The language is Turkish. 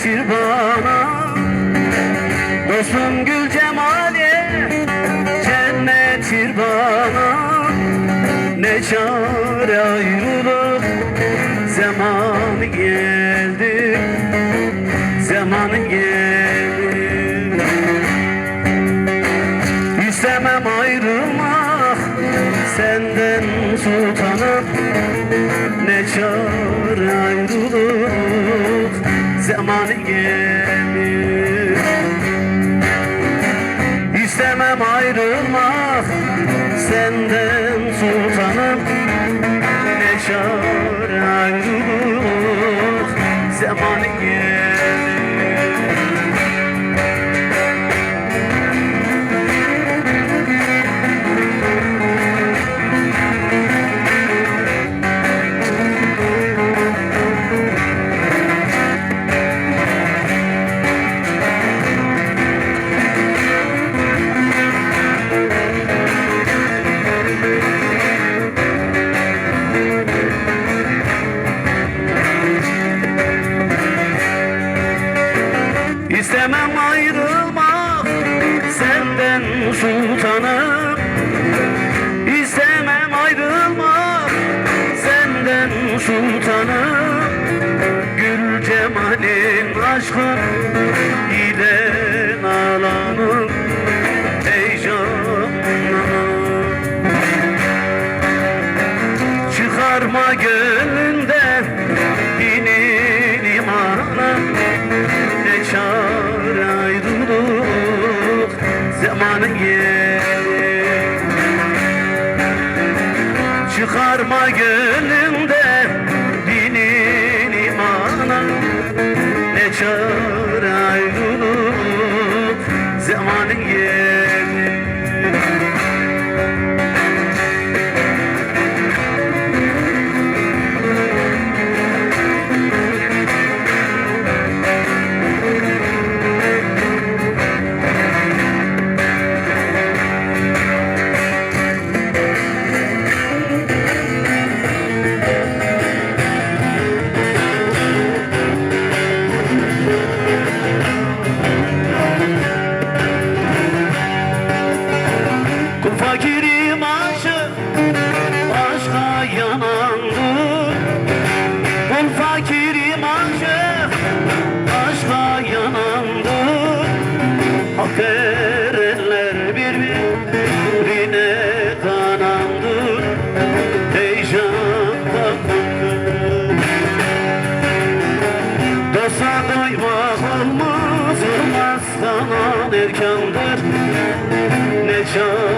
getir bana. Dostum gül cemali cennettir bana. Ne çare ayrılık zamanı geldi, zamanı geldi. İstemem ayrılmak senden sultanım. Ne çare ayrılık zamanı geldi. İstemem ayrılmak senden sultanım. Ne çare ayrılık zamanı geldi. İstemem ayrılmak senden sultanım. İstemem ayrılmak senden sultanım. Gül cemalin aşkın ile nalanım. Ey canım, çıkarma gönlünden dinin imanı. Ne çare ayrılık zamanı geldi. Çıkarma gönlümde dinin imanı. Ne çare ayrılık zamanı geldi. Fakirim aşık, aşka yanandır. Kul fakirim aşık, aşka yanandır. Hak erenler birbirine kanandır. Ey can bakın, dosta doymak olmaz, olmaz kanan erkandır. Ne can